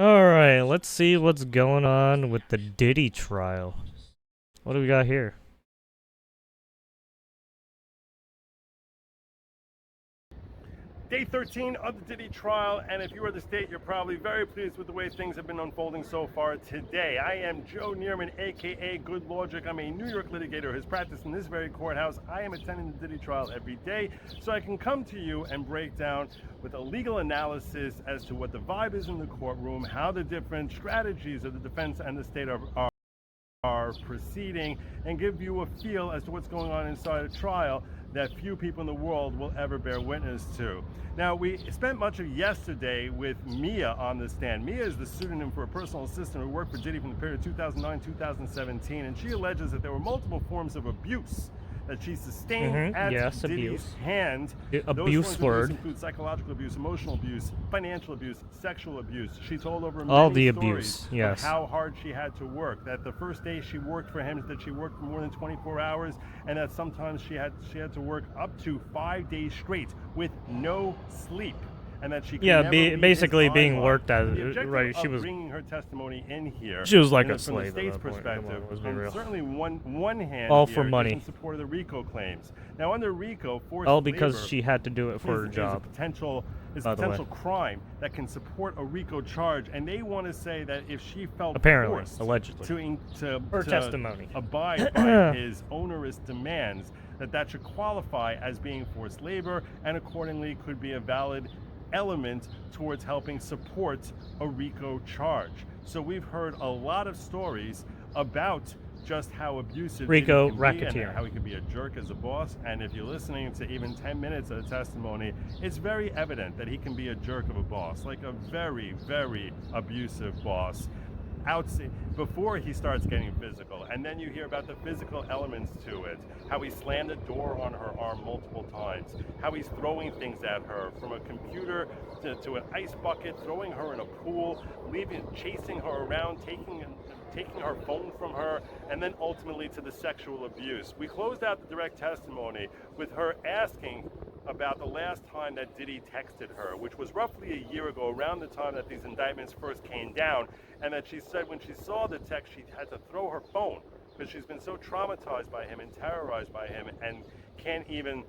Alright, let's see what's going on with the Diddy trial. What do we got here? Day 13 of the Diddy trial, and if you are the state, you're probably very pleased with the way things have been unfolding so far today. I am Joe Neerman, aka Good Logic. I'm a New York litigator who has practiced in this very courthouse. I am attending the Diddy trial every day, so I can come to you and break down with a legal analysis as to what the vibe is in the courtroom, how the different strategies of the defense and the state are proceeding, and give you a feel as to what's going on inside a trial that few people in the world will ever bear witness to. Now, we spent much of yesterday with Mia on the stand. Mia is the pseudonym for a personal assistant who worked for Diddy from the period of 2009-2017, and she alleges that there were multiple forms of abuse that she sustained at Yes, Diddy's abuse. hand. Abuse Those forms of word. abuse include psychological abuse, emotional abuse, financial abuse, sexual abuse. She told over All many the stories abuse, yes. of how hard she had to work. That the first day she worked for him, that she worked for more than 24 hours, and that sometimes she had to work up to 5 days straight with no sleep. And that she could never leave basically his being timeline. worked as The objective right. She of was bringing her testimony in here, like a from the slave at state's that point. Come perspective, on, let's be from real. certainly one hand All here, for money. is in support of the RICO claims. Now, under RICO, forced All because labor she had to do it for her is job. a potential by the way. crime that can support a RICO charge, and they want to say that if she felt Apparently, forced allegedly, her to testimony abide by his onerous demands, that should qualify as being forced labor, and accordingly could be a valid element towards helping support a RICO charge. So we've heard a lot of stories about just how abusive RICO Diddy can be, racketeering, and how he can be a jerk as a boss. And if you're listening to even 10 minutes of the testimony, it's very evident that he can be a jerk of a boss, like a very, very abusive boss. Before he starts getting physical, and then you hear about the physical elements to it, how he slammed the door on her arm multiple times, how he's throwing things at her, from a computer to an ice bucket, throwing her in a pool, chasing her around, taking her phone from her, and then ultimately to the sexual abuse. We closed out the direct testimony with her asking about the last time that Diddy texted her, which was roughly a year ago, around the time that these indictments first came down, and that she said when she saw the text, she had to throw her phone because she's been so traumatized by him and terrorized by him, and can't even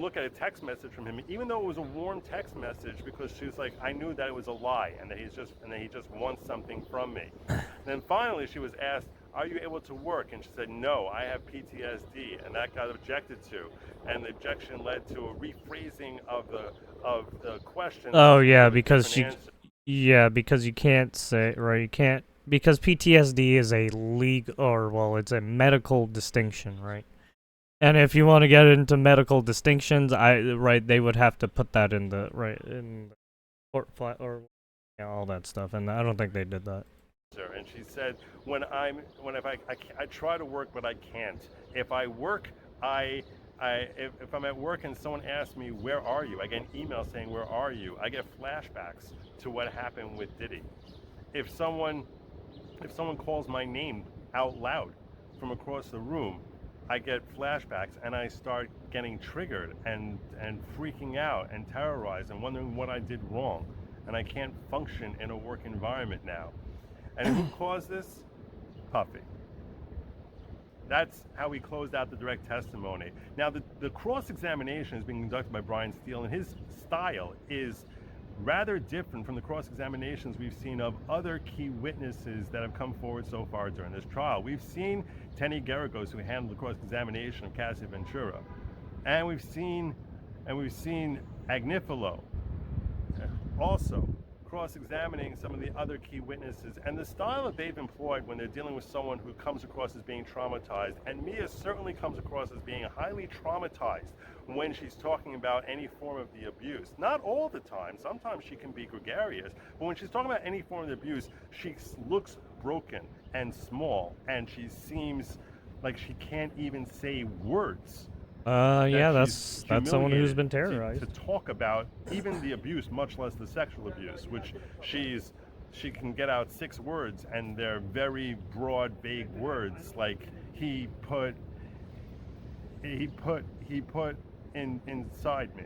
look at a text message from him, even though it was a warm text message, because she was like, I knew that it was a lie, and that he just wants something from me. And then finally she was asked, are you able to work? And she said, no, I have PTSD, and that got objected to, and the objection led to a rephrasing of the question. Oh yeah, because because you can't say, right, you can't, because PTSD is a it's a medical distinction, right? And if you want to get into medical distinctions, they would have to put that in the court file or all that stuff, and I don't think they did that. And she said, if I try to work, but I can't. If I work, if I'm at work and someone asks me, where are you? I get an email saying, where are you? I get flashbacks to what happened with Diddy. If someone calls my name out loud from across the room, I get flashbacks, and I start getting triggered and freaking out and terrorized and wondering what I did wrong. And I can't function in a work environment now. And who caused this? Puffy. That's how we closed out the direct testimony. Now, the cross-examination is being conducted by Brian Steele, and his style is rather different from the cross-examinations we've seen of other key witnesses that have come forward so far during this trial. We've seen Tenny Geragos, who handled the cross-examination of Cassie Ventura, and we've seen Agnifilo also cross-examining some of the other key witnesses, and the style that they've employed when they're dealing with someone who comes across as being traumatized, and Mia certainly comes across as being highly traumatized when she's talking about any form of the abuse. Not all the time, sometimes she can be gregarious, but when she's talking about any form of the abuse, she looks broken and small, and she seems like she can't even say words. Yeah, that's someone who's been terrorized. To talk about even the abuse, much less the sexual abuse, which she can get out 6 words, and they're very broad, vague words, like he put inside me.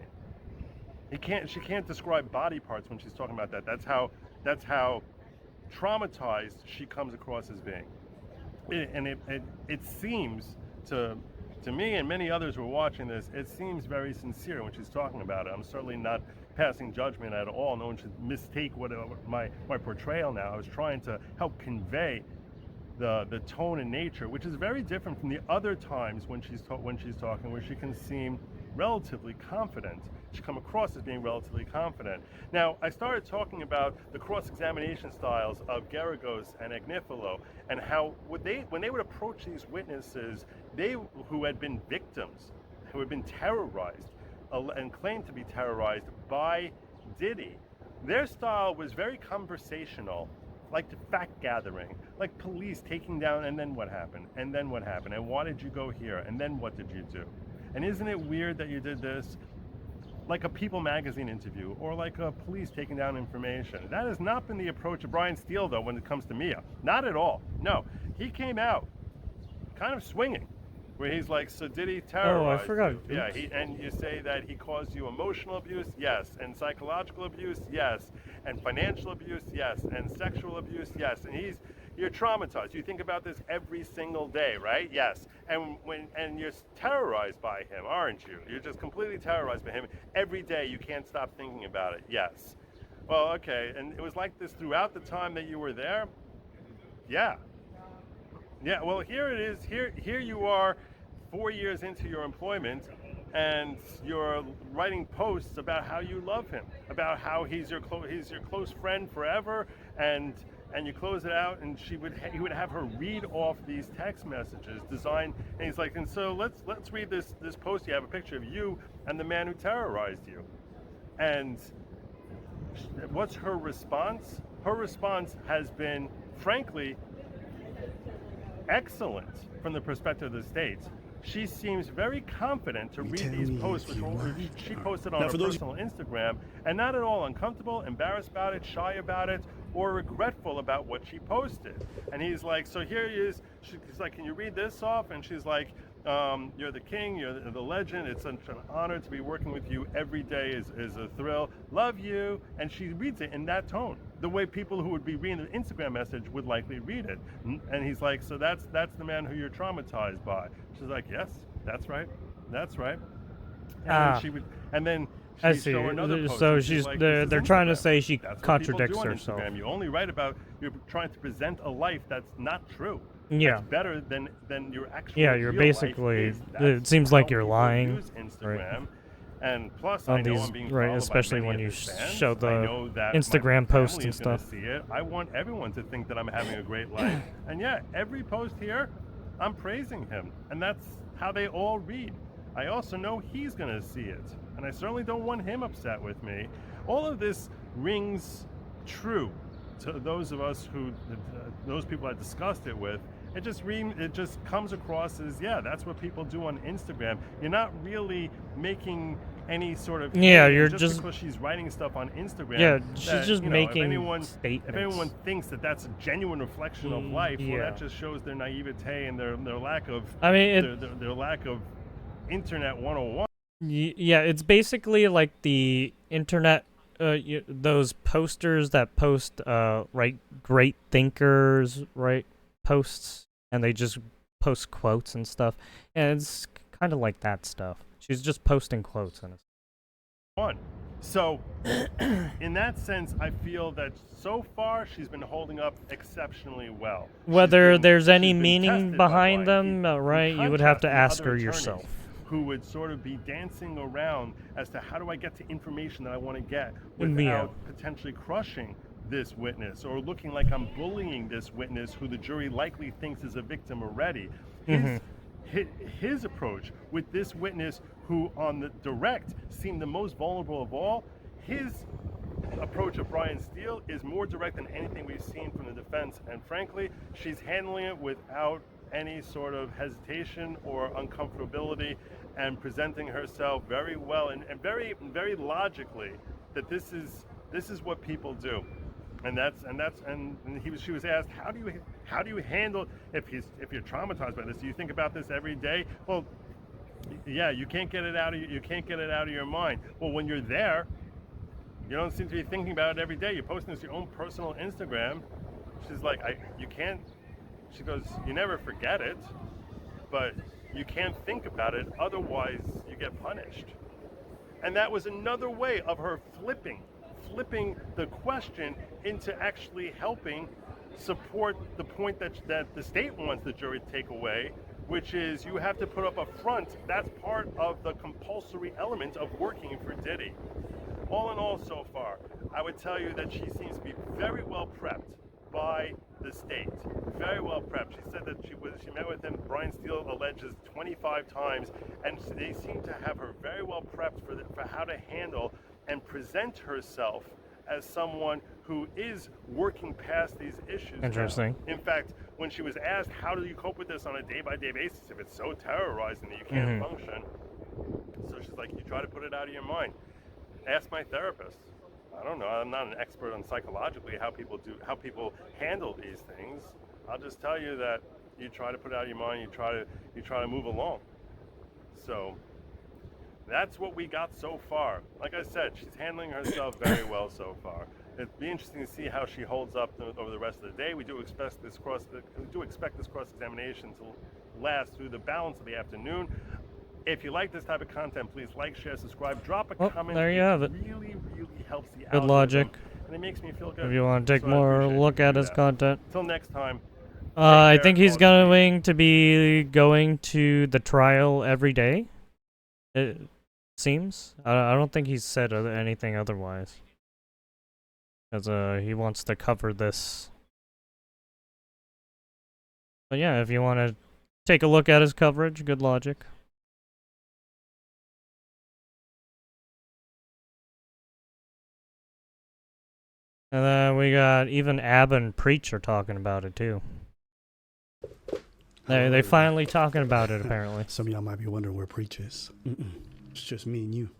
She can't describe body parts when she's talking about that. That's how traumatized she comes across as being. It seems to me and many others who are watching this, it seems very sincere when she's talking about it. I'm certainly not passing judgment at all. No one should mistake what my portrayal now. I was trying to help convey the tone and nature, which is very different from the other times when she's talking, where she can seem relatively confident. She come across as being relatively confident. Now, I started talking about the cross-examination styles of Geragos and Agnifilo, and how when they would approach these witnesses, who had been victims, who had been terrorized, and claimed to be terrorized by Diddy, their style was very conversational, like the fact gathering, like police taking down, and then what happened, and then what happened, and why did you go here, and then what did you do, and isn't it weird that you did this? Like a People magazine interview, or like a police taking down information. That has not been the approach of Brian Steele, though, when it comes to Mia. Not at all. No, he came out kind of swinging, where he's like, so did he terrorize? Oh, I forgot. You? Yeah, and you say that he caused you emotional abuse? Yes. And psychological abuse? Yes. And financial abuse? Yes. And sexual abuse? Yes. And you're traumatized. You think about this every single day, right? Yes. And you're terrorized by him, aren't you? You're just completely terrorized by him. Every day you can't stop thinking about it. Yes. Well, okay. And it was like this throughout the time that you were there? Yeah. Yeah, well, here it is. Here you are 4 years into your employment, and you're writing posts about how you love him, about how he's your close friend forever, and you close it out, and he would have her read off these text messages designed, and he's like, and so let's read this post. You have a picture of you and the man who terrorized you, and what's her response? Her response has been, frankly, excellent from the perspective of the state. She seems very confident to read these posts, which she posted on her personal Instagram, and not at all uncomfortable, embarrassed about it, shy about it, or regretful about what she posted. And he's like, so here he is. He's like, can you read this off? And she's like, you're the king, you're the legend. It's such an honor to be working with you. Every day is a thrill. Love you. And she reads it in that tone, the way people who would be reading the Instagram message would likely read it. And he's like, so that's the man who you're traumatized by. She's like, yes, that's right. And then I see. So they're trying to say she contradicts herself. You only write about, you're trying to present a life that's not true. Yeah. That's better than your actual. Yeah, you're basically. It seems like you're lying. Use Instagram. Right. And plus, on I know these, I'm being right, especially when you show the Instagram posts and stuff. See it. I want everyone to think that I'm having a great life. And yeah, every post here, I'm praising him, and that's how they all read. I also know he's going to see it, and I certainly don't want him upset with me. All of this rings true to those of us those people I discussed it with. It just comes across as, yeah, that's what people do on Instagram. You're not really making any sort of, you're just because she's writing stuff on Instagram. Yeah, she's just making statements. If anyone thinks that that's a genuine reflection of life, well, that just shows their naivete and their lack of. I mean, their lack of internet 101. Yeah, it's basically like the internet. Those posters that post great thinkers, right? Posts, and they just post quotes and stuff, and it's kind of like that stuff. She's just posting quotes and it's so in that sense, I feel that so far she's been holding up exceptionally well. Whether there's any meaning behind them, right, you would have to ask her yourself, who would sort of be dancing around as to how do I get to information that I want to get without potentially crushing this witness, or looking like I'm bullying this witness who the jury likely thinks is a victim already. His approach with this witness, who on the direct seemed the most vulnerable of all, his approach of Brian Steele is more direct than anything we've seen from the defense, and frankly, she's handling it without any sort of hesitation or uncomfortability, and presenting herself very well and very, very logically that this is what people do. And she was asked, how do you handle if you're traumatized by this? Do you think about this every day? Well, yeah, you can't get it out of your mind. Well, when you're there, you don't seem to be thinking about it every day. You're posting this to your own personal Instagram. She's like, you can't. She goes, you never forget it, but you can't think about it, otherwise you get punished. And that was another way of her flipping the question into actually helping support the point that the state wants the jury to take away, which is you have to put up a front. That's part of the compulsory element of working for Diddy. All in all, so far, I would tell you that she seems to be very well prepped by the state. Very well prepped. She said that she met with him, Brian Steele alleges, 25 times, and they seem to have her very well prepped for how to handle and present herself as someone who is working past these issues. Interesting. Now. In fact, when she was asked, how do you cope with this on a day-by-day basis if it's so terrorizing that you can't function? So she's like, you try to put it out of your mind. Ask my therapist. I don't know. I'm not an expert on psychologically how people handle these things. I'll just tell you that you try to put it out of your mind. You try to move along. So that's what we got so far. Like I said, she's handling herself very well so far. It'd be interesting to see how she holds up over the rest of the day. We do expect this cross-examination to last through the balance of the afternoon. If you like this type of content, please like, share, subscribe, drop a comment. There you have it. Really, really helps the Good algorithm, logic. and it makes me feel good. If you want to take So I more appreciate look you at do his that. content. Till next time. I think he's going to be going to the trial every day. It seems. I don't think he's said anything otherwise. Because he wants to cover this. But yeah, if you want to take a look at his coverage, good logic. And then we got even Ab and Preach are talking about it too. They finally talking about it apparently. Some of y'all might be wondering where Preach is. It's just me and you.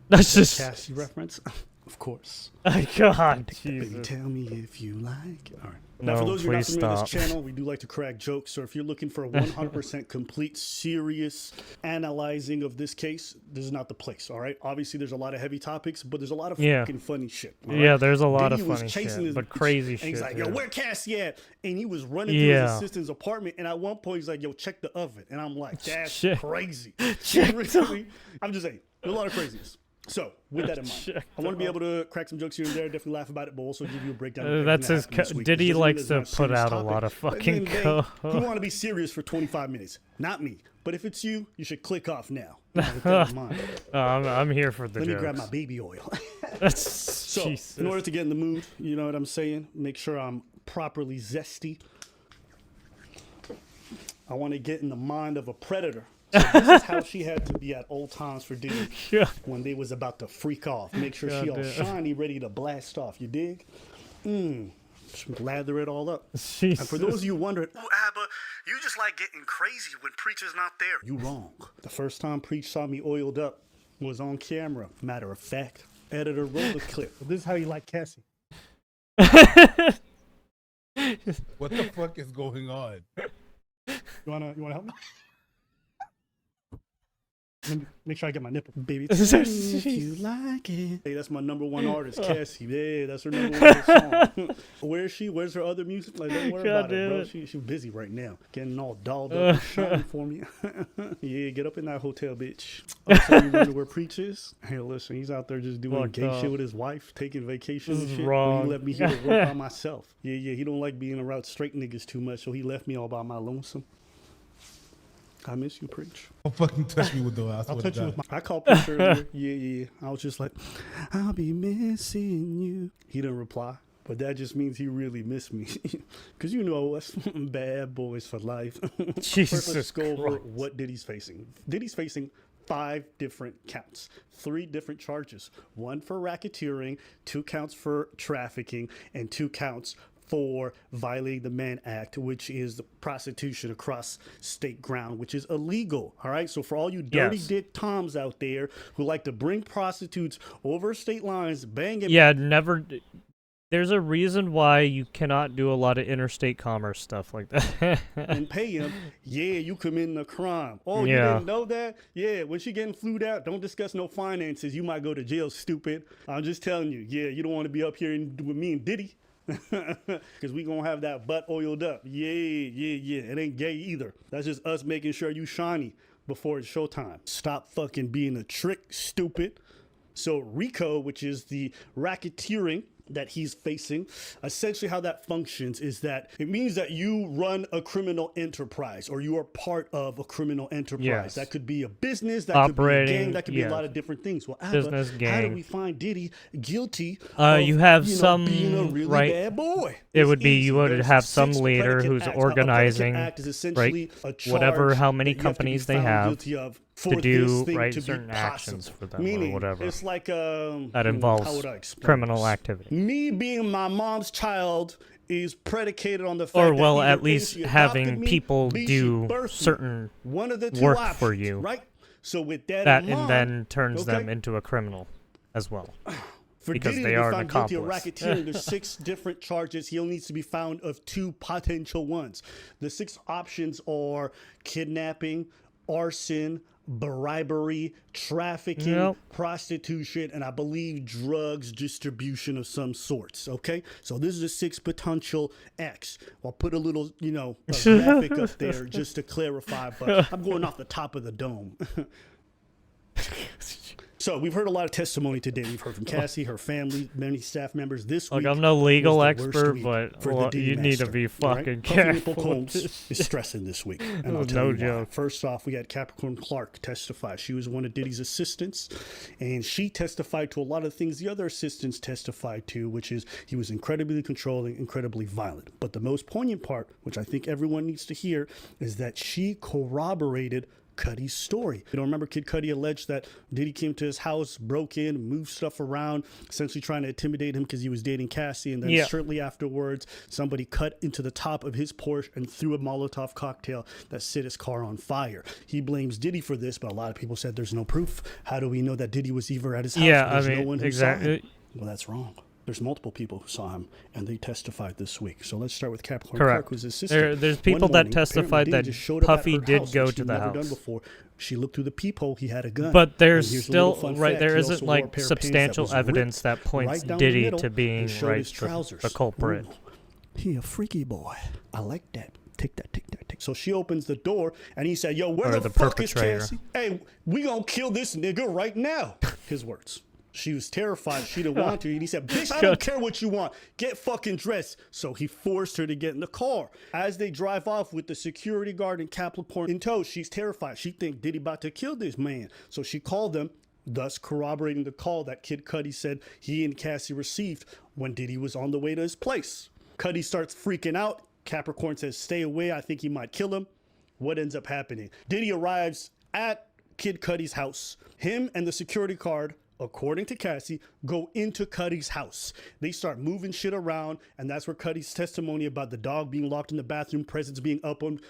That's just Cassie reference, of course. God, Baby, Jesus. tell me if you like. All right. No, Now, for those of you not please familiar with stop. this channel, we do like to crack jokes. So if you're looking for a 100% complete, serious analyzing of this case, this is not the place. All right. Obviously, there's a lot of heavy topics, but there's a lot of fucking funny shit. All right? Yeah, there's a lot Diddy of was funny chasing shit, his but bitch, crazy and shit. he's like, yo, too. where Cassie at? And he was running through his assistant's apartment. And at one point, he's like, yo, check the oven. And I'm like, that's Shit. crazy. Check Really, I'm just saying, there's a lot of craziness. So, with that in mind, I want to be able to crack some jokes here and there, definitely laugh about it, but also give you a breakdown. Of That's his. everything that happened this week, Diddy 'cause likes this to is put serious out a topic. lot of But at the fucking end of the day, co. we want to be serious for 25 minutes, not me. But if it's you, you should click off now. With that in mind, I'm here for the let jokes. me grab my baby oil. That's So, Jesus. in order to get in the mood, you know what I'm saying? Make sure I'm properly zesty. I want to get in the mind of a predator. So this is how she had to be at old times for Diddy Yeah. when they was about to freak off. Make sure she all Goddamn. shiny, ready to blast off. You dig? Lather it all up. Jesus. And for those of you wondering, oh, Abba, you just like getting crazy when Preacher's not there. You wrong. The first time Preach saw me oiled up was on camera. Matter of fact, editor, roll the clip. This is how you like Cassie. What the fuck is going on? You wanna help me? Let me make sure I get my nipple. Baby, tell me if you like it. Hey, that's my #1 artist, Cassie. Yeah, that's her #1 song. Where is she? Where's her other music? Like, don't worry God about it, bro. damn it. She's busy right now. Getting all dolled up and shining for me. Yeah, get up in that hotel, bitch. Also, you wonder where Preach is? Hey, listen, he's out there just doing Fucked gay up. shit with his wife, taking vacation This and is shit. wrong. He left me here to work by myself. Yeah, he don't like being around straight niggas too much, so he left me all by my lonesome. I miss you, Preach. Don't fucking touch me with the last I'll one. touch you with my. I called Preach earlier. Yeah. I was just like, I'll be missing you. He didn't reply, but that just means he really missed me. Because you know us, bad boys for life. Jesus First, let's go over Christ. what Diddy's facing. Diddy's facing 5 different counts, 3 different charges. 1 for racketeering, 2 counts for trafficking, and 2 counts for violating the Mann Act, which is the prostitution across state ground, which is illegal. All right. So for all you dirty Yes. dick toms out there who like to bring prostitutes over state lines, banging. Yeah, never. There's a reason why you cannot do a lot of interstate commerce stuff like that. And pay him, yeah, you committing a crime. Oh, you Yeah. didn't know that? Yeah, when she getting flued out, don't discuss no finances. You might go to jail, stupid. I'm just telling you, yeah, you don't want to be up here with me and Diddy. Because we gonna have that butt oiled up. Yeah. It ain't gay either. That's just us making sure you shiny before it's showtime. Stop fucking being a trick, stupid. So RICO, which is the racketeering that he's facing, essentially how that functions is that it means that you run a criminal enterprise or you are part of a criminal enterprise. Yes. That could be a business, that Operating, could be a gang, that could be a yeah. lot of different things. Well, Business, Abba, how gang. do we find Diddy guilty of You have some, being a really right, bad boy? it It's would be easy. you would There's have some 6 leader predicate who's acts. Now, a predicate organizing, act is essentially a charge whatever, how many that you have to be companies they found have guilty of for to this do, thing right, to be certain actions possible. for them or Meaning, whatever. it's like That how involves would I explain criminal this? activity. Me being my mom's child is predicated on the fact Or, that well, either at A, least she adopted having me, people B, she do birthed me. certain One of the two work options, for you. right? So with that, that in and mind, then turns them okay? into a criminal as well. For because Diddy they to be are an found guilty of accomplice. racketeering, there's 6 different charges. He only needs to be found of 2 potential ones. The 6 options are kidnapping, arson, bribery, trafficking, Yep. prostitution, and I believe drugs distribution of some sorts. Okay, so this is the 6 potential X. I'll put a little, a graphic up there just to clarify, but I'm going off the top of the dome. So we've heard a lot of testimony today. We've heard from Cassie, her family, many staff members. This Look, week, I'm no legal was the worst expert, week but for the well, Diddy you need to master, be all right? fucking Puffy Nipple careful. with Combs this. is stressing this week, and I'll was tell no you why. joke. First off, we had Capricorn Clark testify. She was one of Diddy's assistants, and she testified to a lot of things the other assistants testified to, which is he was incredibly controlling, incredibly violent. But the most poignant part, which I think everyone needs to hear, is that she corroborated Cudi's story. You don't remember Kid Cudi alleged that Diddy came to his house, broke in, moved stuff around, essentially trying to intimidate him because he was dating Cassie, and then shortly afterwards, somebody cut into the top of his Porsche and threw a Molotov cocktail that set his car on fire. He blames Diddy for this, but a lot of people said there's no proof. How do we know that Diddy was ever at his house? Yeah, There's I mean, no one who exactly. saw him. Well, that's wrong. There's multiple people who saw him, and they testified this week. So let's start with Capricorn Correct. Clark, who's his sister. There's One people that morning, testified apparently that Diddy just showed up at Puffy her did house, go which to he'd the never house. done before. She looked through the peephole. He had a gun. But there's And here's a still, little fun right, fact. there He isn't also wore a like pair of pants that substantial was evidence ripped that points right down the Diddy middle to being and showed right his trousers. the culprit. Ooh, he a freaky boy. I like that. Take that. So she opens the door, and he said, yo, where Or the the fuck is perpetrator. Cassie? Hey, we gonna kill this nigga right now. His words. She was terrified. She didn't want to. And he said, bitch, I don't care what you want. Get fucking dressed. So he forced her to get in the car. As they drive off with the security guard and Capricorn in tow, she's terrified. She think Diddy about to kill this man. So she called them, thus corroborating the call that Kid Cudi said he and Cassie received when Diddy was on the way to his place. Cudi starts freaking out. Capricorn says, stay away. I think he might kill him. What ends up happening? Diddy arrives at Kid Cudi's house. Him and the security guard, according to Cassie, go into Cudi's house. They start moving shit around, and that's where Cudi's testimony about the dog being locked in the bathroom, presents being opened,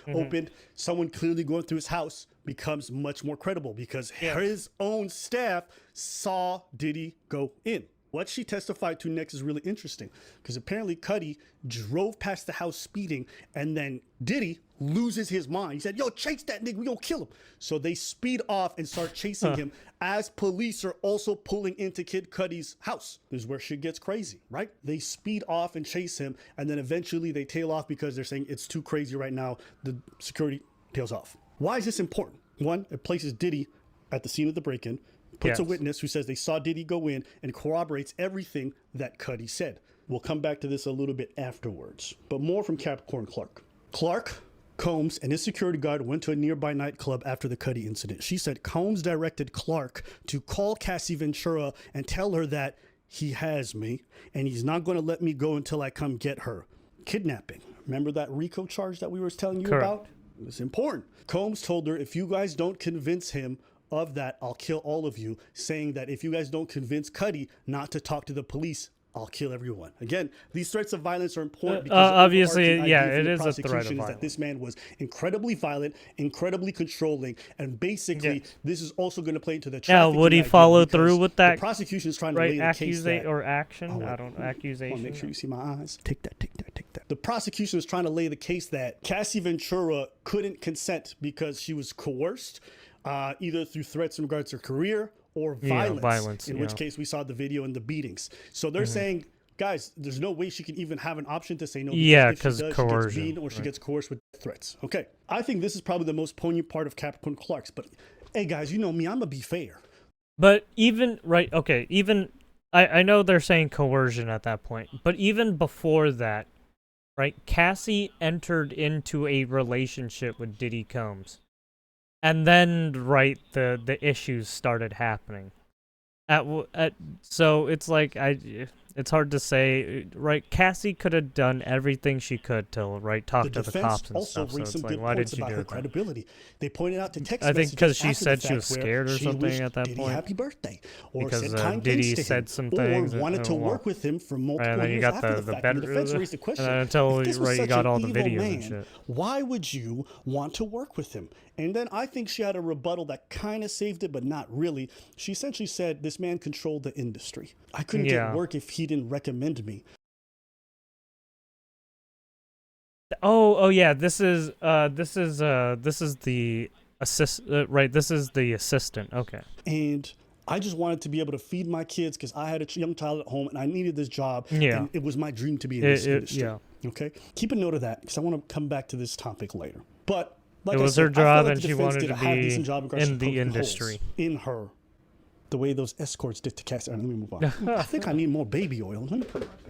someone clearly going through his house becomes much more credible because his own staff saw Diddy go in. What she testified to next is really interesting because apparently Cudi drove past the house speeding, and then Diddy loses his mind. He said, yo, chase that nigga, we gonna kill him. So they speed off and start chasing him as police are also pulling into Kid Cudi's house. This is where shit gets crazy, right? They speed off and chase him, and then eventually they tail off because they're saying it's too crazy right now. The security tails off. Why is this important? One, it places Diddy at the scene of the break-in, puts a witness who says they saw Diddy go in, and corroborates everything that Cudi said. We'll come back to this a little bit afterwards. But more from Capricorn Clark. Clark, Combs, and his security guard went to a nearby nightclub after the Cudi incident. She said Combs directed Clark to call Cassie Ventura and tell her that he has me, and he's not going to let me go until I come get her. Kidnapping. Remember that RICO charge that we were telling you about? It was important. Combs told her, if you guys don't convince him of that, I'll kill all of you, saying that if you guys don't convince Cudi not to talk to the police, I'll kill everyone. Again, these threats of violence are important because obviously, the overarching idea it from the is a threat of prosecution is violence. that this man was incredibly violent, incredibly controlling, and basically this is also going to play into the trafficking would he idea follow because through with that? The prosecution is trying to lay the case that action. wait. I don't accusation. make sure you see my eyes. Take that. The prosecution is trying to lay the case that Cassie Ventura couldn't consent because she was coerced, either through threats in regards to her career or violence, in which case we saw the video and the beatings. So they're saying guys, there's no way she can even have an option to say no. Because Yeah, if she 'cause does, coercion, she gets beaten or she right. gets coerced with threats. Okay, I think this is probably the most poignant part of Capricorn Clark's. But hey, guys, you know me, I'm gonna be fair. But even right, okay, even I know they're saying coercion at that point, but even before that, right? Cassie entered into a relationship with Diddy Combs, and then right the issues started happening. So it's like it's hard to say, right? Cassie could have done everything she could to talk The to the defense cops and also stuff. So raised it's some like, good why points did you about do her that? credibility. They pointed out the text I think because messages she after said the she was fact where scared or she something wished at that Diddy point. happy birthday, or Because said kind Diddy things to said him, some or things, wanted to well, work with him for right, multiple and then you years got after the the fact. And the defense raised the and question: then until if this was you such got an all the evil videos and man, shit. why would you want to work with him? And then I think she had a rebuttal that kind of saved it, but not really. She essentially said this man controlled the industry. I couldn't get Yeah. work if he didn't recommend me. Oh yeah, this is the right, this is the assistant. Okay. And I just wanted to be able to feed my kids because I had a young child at home and I needed this job. Yeah. And it was my dream to be in this industry. Yeah. Okay. Keep a note of that because I want to come back to this topic later. But like It was I said, her I feel job like and the she defense wanted did to a half be decent job in regards in to the poking holes industry. in her. The way those escorts did to Cassie. All right, let me move on. I think I need more baby oil.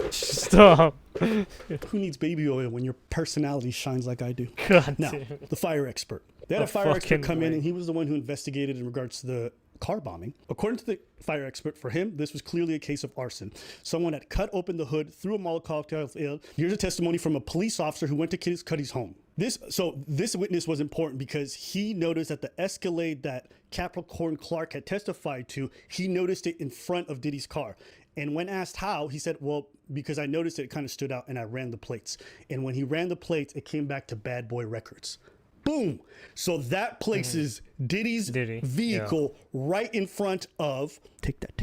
Stop. Who needs baby oil when your personality shines like I do? God Now, damn. the fire expert. They had A a fire expert fucking come in, way. and he was the one who investigated in regards to the car bombing. According to the fire expert, for him, this was clearly a case of arson. Someone had cut open the hood, threw a Molotov cocktail. Here's a testimony from a police officer who went to Cuddy's home. This witness was important because he noticed that the Escalade that Capricorn Clark had testified to, he noticed it in front of Diddy's car. And when asked how, he said, well, because I noticed it kind of stood out and I ran the plates. And when he ran the plates, it came back to Bad Boy Records. Boom. So that places Diddy's vehicle right in front of, take that,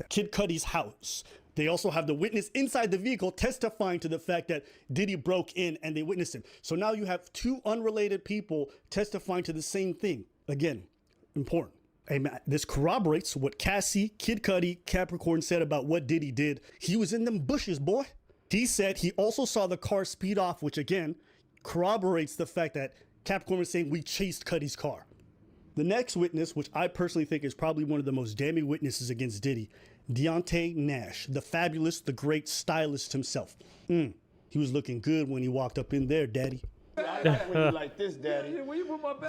Kid Cudi's house. They also have the witness inside the vehicle testifying to the fact that Diddy broke in and they witnessed him. So now you have two unrelated people testifying to the same thing. Again, important. This corroborates what Cassie, Kid Cudi, Capricorn said about what Diddy did. He was in them bushes, boy. He said he also saw the car speed off, which again corroborates the fact that Capricorn was saying we chased Cudi's car. The next witness, which I personally think is probably one of the most damning witnesses against Diddy, Deontay Nash, the fabulous, the great stylist himself. He was looking good when he walked up in there, Daddy. I like when you like this, Daddy.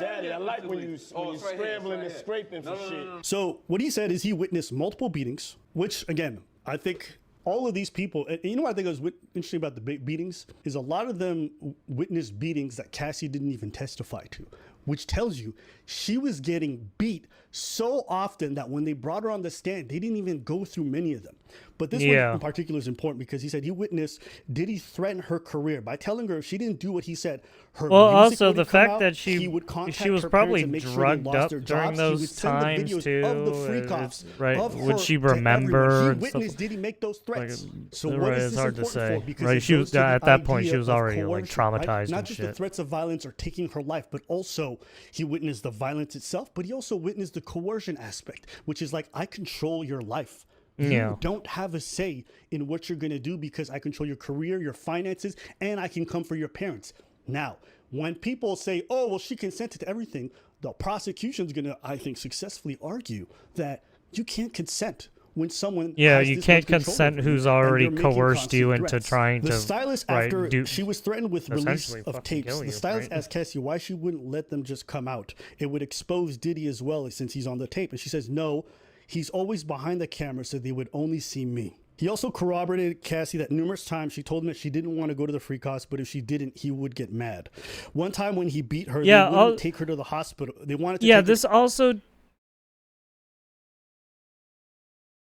Daddy, I like when you scrambling and scraping for shit. So what he said is he witnessed multiple beatings, which again, I think all of these people, and you know what I think was interesting about the beatings is a lot of them witnessed beatings that Cassie didn't even testify to, which tells you she was getting beat so often that when they brought her on the stand, they didn't even go through many of them. But this one in particular is important because he said he witnessed Diddy threaten her career by telling her if she didn't do what he said, her music also wouldn't the come fact out, that he would she was contact her probably parents and make sure they drugged lost up their during jobs. He would those send the times videos too. of the freak-offs Right? of Would her she to everyone. remember? He and stuff? witnessed Diddy make those threats. So what Right, is it's this hard to important say. for? Because Right, it she goes was to the at that point. She idea was of already like coercion, right? traumatized Not and just shit. the threats of violence or taking her life, but also he witnessed the violence itself. But he also witnessed the coercion aspect, which is like I control your life. You don't have a say in what you're going to do because I control your career, your finances, and I can come for your parents. Now, when people say, oh, well, she consented to everything, the prosecution's going to, I think, successfully argue that you can't consent when someone has you this can't much control consent over you, who's and already they're making coerced you constant into threats. trying the to stylist, right, after do she was threatened with release essentially of fucking tapes, kill the you, stylist right? asked Cassie why she wouldn't let them just come out. It would expose Diddy as well since he's on the tape. And she says, no, he's always behind the camera so they would only see me. He also corroborated Cassie that numerous times she told him that she didn't want to go to the free cost, but if she didn't, he would get mad. One time when he beat her, they wouldn't take her to the hospital. They wanted to take this also...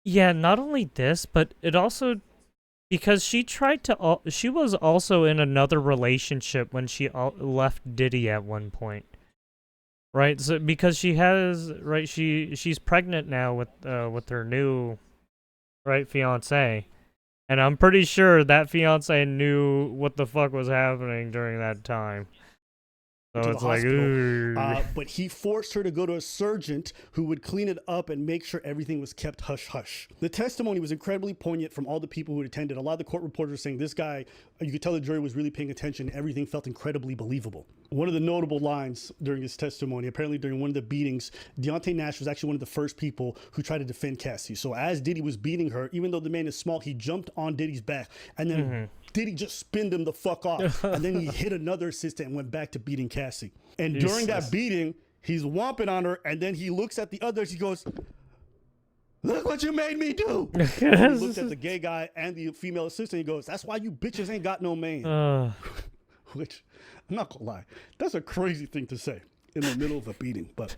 Yeah, not only this, but it also... Because she tried to... she was also in another relationship when she left Diddy at one point. Right? So because she has... Right, she's pregnant now with her new... Right, fiance. And I'm pretty sure that fiance knew what the fuck was happening during that time. So to the it's like, hospital. ooh. But he forced her to go to a surgeon who would clean it up and make sure everything was kept hush-hush. The testimony was incredibly poignant from all the people who had attended. A lot of the court reporters were saying this guy, you could tell the jury was really paying attention. Everything felt incredibly believable. One of the notable lines during his testimony, apparently during one of the beatings, Deontay Nash was actually one of the first people who tried to defend Cassie. So as Diddy was beating her, even though the man is small, he jumped on Diddy's back and then Diddy just spinned him the fuck off. And then he hit another assistant and went back to beating Cassie. And during that beating, he's whomping on her, and then he looks at the others. He goes, "Look what you made me do." He looked at the gay guy and the female assistant. He goes, "That's why you bitches ain't got no man." Which, I'm not gonna lie, that's a crazy thing to say in the middle of a beating. But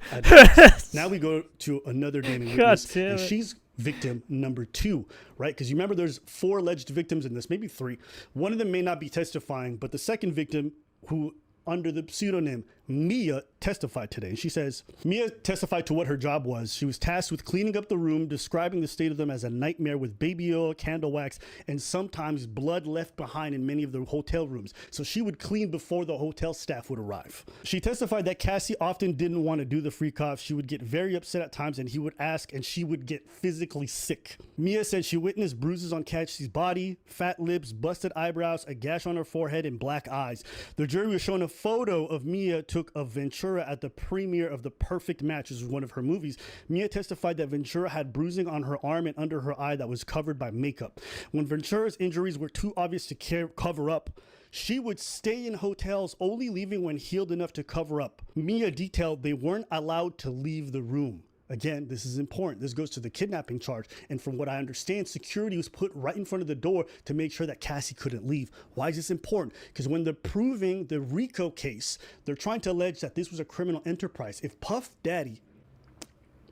now we go to another damning witness, and she's victim number 2, right? Because you remember there's 4 alleged victims in this, maybe 3. One of them may not be testifying, but the second victim, who under the pseudonym Mia, testified today. She says Mia testified to what her job was. She was tasked with cleaning up the room, describing the state of them as a nightmare with baby oil, candle wax, and sometimes blood left behind in many of the hotel rooms. So she would clean before the hotel staff would arrive. She testified that Cassie often didn't want to do the free cough. She would get very upset at times, and he would ask, and she would get physically sick. Mia said she witnessed bruises on Cassie's body, fat lips, busted eyebrows, a gash on her forehead, and black eyes. The jury was shown a photo of Mia took of Ventura at the premiere of The Perfect Match, which is one of her movies. Mia testified that Ventura had bruising on her arm and under her eye that was covered by makeup. When Ventura's injuries were too obvious to cover up, she would stay in hotels, only leaving when healed enough to cover up. Mia detailed they weren't allowed to leave the room. Again, this is important. This goes to the kidnapping charge. And from what I understand, security was put right in front of the door to make sure that Cassie couldn't leave. Why is this important? Because when they're proving the RICO case, they're trying to allege that this was a criminal enterprise. If Puff Daddy,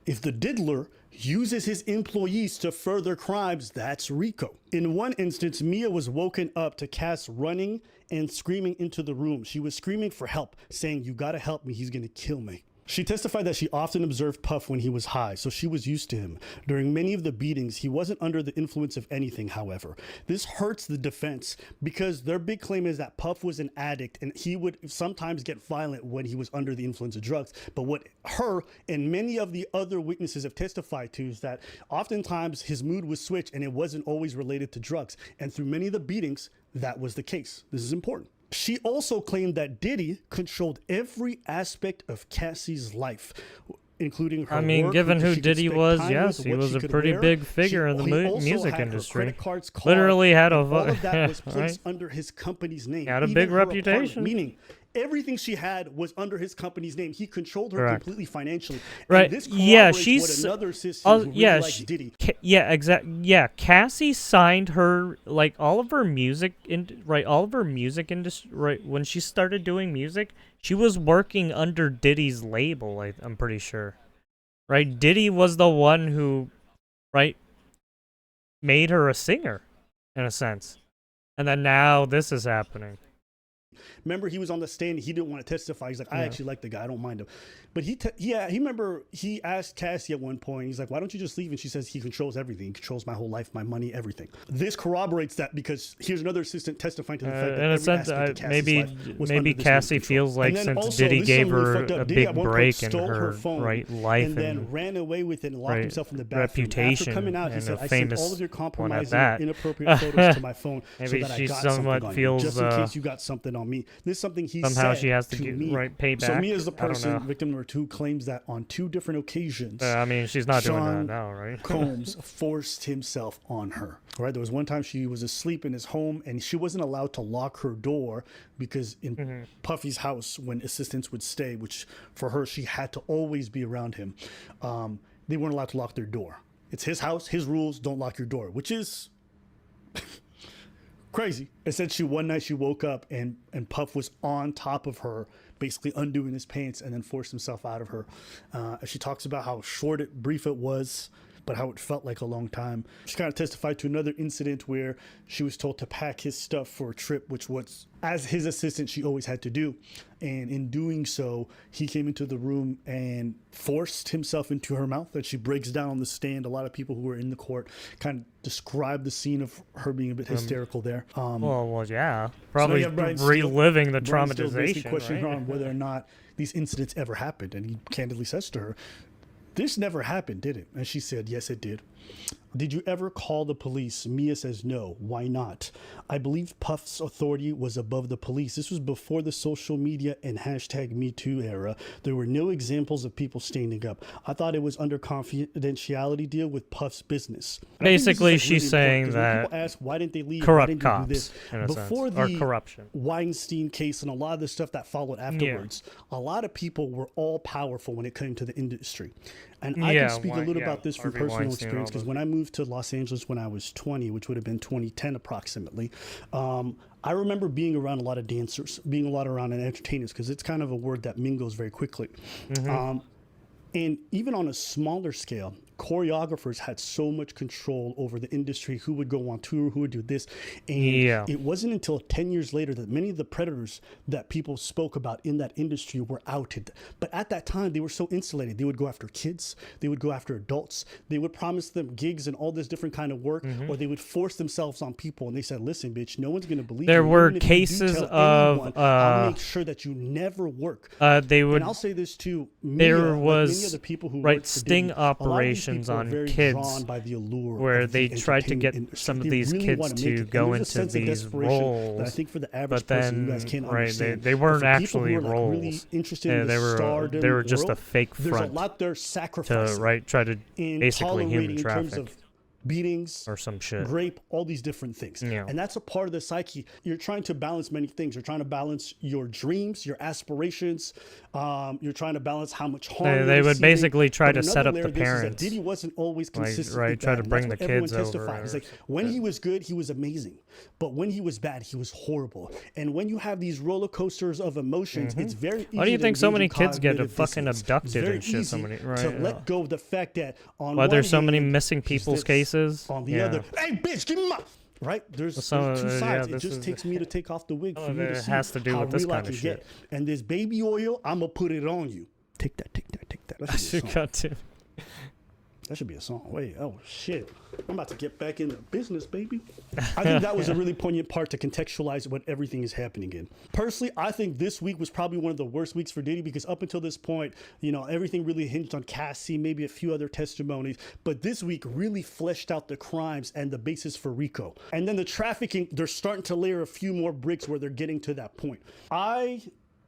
if the diddler uses his employees to further crimes, that's RICO. In one instance, Mia was woken up to Cass running and screaming into the room. She was screaming for help, saying, "You gotta help me, he's gonna kill me." She testified that she often observed Puff when he was high, so she was used to him. During many of the beatings, he wasn't under the influence of anything, however. This hurts the defense because their big claim is that Puff was an addict and he would sometimes get violent when he was under the influence of drugs. But what her and many of the other witnesses have testified to is that oftentimes his mood would switch and it wasn't always related to drugs. And through many of the beatings, that was the case. This is important. She also claimed that Diddy controlled every aspect of Cassie's life, including her work, given who Diddy was, yes, he was a pretty big figure in the music industry. Literally had a all of that was placed under his company's name. Had a big reputation. Meaning everything she had was under his company's name. He controlled her completely financially. Right. And this corroborates what another sister who really likes Diddy. Cassie signed her, like, all of her music industry, right, when she started doing music, she was working under Diddy's label, I'm pretty sure. Right? Diddy was the one who, right, made her a singer, in a sense. And then now this is happening. Remember, he was on the stand. He didn't want to testify. He's like, I actually like the guy. I don't mind him. But he asked Cassie at one point, he's like, why don't you just leave? And she says, he controls everything. He controls my whole life, my money, everything. This corroborates that because here's another assistant testifying to the fact that in a sense, maybe Cassie feels like since Diddy gave her a big break in her life and then ran away with it and locked himself in the bathroom. Reputation. After coming out, he said, I sent all of your compromising and inappropriate photos to my phone maybe so that she I got somewhat something on feels you, just in case you got something on me. This is something he somehow said she has to to get me. pay back. So Mia is the person, victim number 2, claims that on 2 different occasions, she's not doing Sean that now, right? Combs forced himself on her. Right? There was one time she was asleep in his home and she wasn't allowed to lock her door because in Puffy's house, when assistants would stay, which for her, she had to always be around him, they weren't allowed to lock their door. It's his house, his rules, don't lock your door, which is crazy. Essentially, one night she woke up and Puff was on top of her, basically undoing his pants, and then forced himself out of her. She talks about how brief it was. but how it felt like a long time. She kind of testified to another incident where she was told to pack his stuff for a trip, which was, as his assistant, she always had to do. And in doing so, he came into the room and forced himself into her mouth. And she breaks down on the stand. A lot of people who were in the court kind of described the scene of her being a bit hysterical there. Well, yeah. Probably so reliving the Brian still basically traumatization, questioning right? her on whether or not these incidents ever happened. And he candidly says to her, "This never happened, did it?" And she said, "Yes, it did." "Did you ever call the police?" Mia says, "No." "Why not?" "I believe Puff's authority was above the police." This was before the social media and #MeToo era. There were no examples of people standing up. I thought it was under confidentiality deal with Puff's business. And I think this is, Basically, like, she's really saying important, 'cause when that people ask, why didn't they leave? Why corrupt didn't they do cops, this? in a Before sense, or the corruption. Weinstein case and a lot of the stuff that followed afterwards, a lot of people were all powerful when it came to the industry. And I can speak a little about this from Harvey personal Weinstein, experience, all because when I moved to Los Angeles when I was 20, which would have been 2010 approximately, I remember being around a lot of dancers, being a lot around entertainers, because it's kind of a word that mingles very quickly. And even on a smaller scale, choreographers had so much control over the industry, who would go on tour, who would do this. And it wasn't until 10 years later that many of the predators that people spoke about in that industry were outed. But at that time, they were so insulated. They would go after kids. They would go after adults. They would promise them gigs and all this different kind of work, or they would force themselves on people. And they said, "Listen, bitch, no one's going to believe There you. were Even if you do cases tell of, anyone, I'll make sure that you never work." They would. And I'll say this too. There Mia, like was many other people who right worked for sting Diddy, a lot of these operations people are on very kids, drawn by the allure where of they the tried to get entertainment some of industry. They these really kids wanna to make it. And go there's a into sense of these desperation roles, that I think for the average but person, you then guys can't right, understand. they But weren't for people actually who are, like, roles. really interested Yeah, in the stardom they were just a world, fake there's a front lot they're to sacrificing try to in basically human tolerating in terms traffic of beatings, or some shit. rape, all these different things. Yeah. And that's a part of the psyche. You're trying to balance many things. You're trying to balance your dreams, your aspirations. You're trying to balance how much harm They you're would receiving. basically try But to set another up layer the of this is that parents. Diddy wasn't always consistently right, try to bad. bring That's the what everyone kids over testified. He's like, or when he was good, he was amazing. But when he was bad, he was horrible. And when you have these roller coasters of emotions, it's very easy Why do you to think so engage many in kids get cognitive fucking dissonance. It's abducted very and shit? So easy many, to right? let go of the fact that on Why one there's so many hand, missing he's people's this, cases? on the Yeah. other, hey bitch, give me my right. There's two sides. It just takes me to take off the wig for you to it see has to do how with this real I kind of can shit. get. And this baby oil, I'm gonna put it on you. Take that, take that, take that. That should be a song. Got to. That should be a song. Wait, oh shit. I'm about to get back into business, baby. I think that was a really poignant part to contextualize what everything is happening in. Personally, I think this week was probably one of the worst weeks for Diddy, because up until this point, you know, everything really hinged on Cassie, maybe a few other testimonies. But this week really fleshed out the crimes and the basis for RICO. And then the trafficking, they're starting to layer a few more bricks where they're getting to that point. I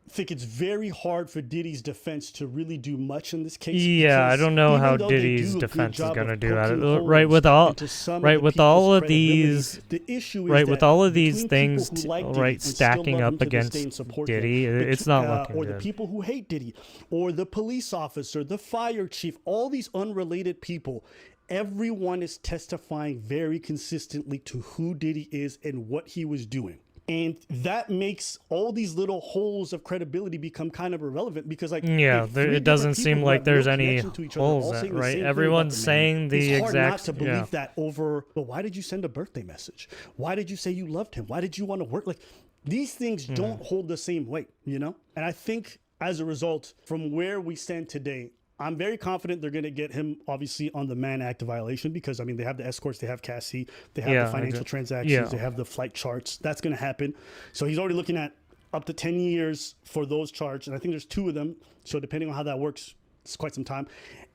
think it's very hard for Diddy's defense to really do much in this case. Yeah, I don't know even how though they Diddy's do a good defense is job gonna of do that. poking Right, holes with all, into some right, of the with all people's of these, credibility. The issue is right, with that all of these between things, people who like Diddy right, and still stacking love him up to this day against and support Diddy, him, it's not looking or good. the people who hate Diddy, or the police officer, the fire chief, all these unrelated people. Everyone is testifying very consistently to who Diddy is and what he was doing. And that makes all these little holes of credibility become kind of irrelevant, because, like, Yeah, if three it doesn't different seem people who like have there's no any connection to each other all holes, saying the right? same thing about Everyone's the man, saying the it's hard not exact, to believe that over, but why did you send a birthday message? Why did you say you loved him? Why did you want to work? Like, these things don't hold the same weight, you know? And I think as a result, from where we stand today, I'm very confident they're going to get him, obviously, on the Mann Act violation, because, I mean, they have the escorts, they have Cassie, they have the financial transactions, they have the flight charts. That's going to happen. So he's already looking at up to 10 years for those charges. And I think there's 2 of them. So depending on how that works, it's quite some time.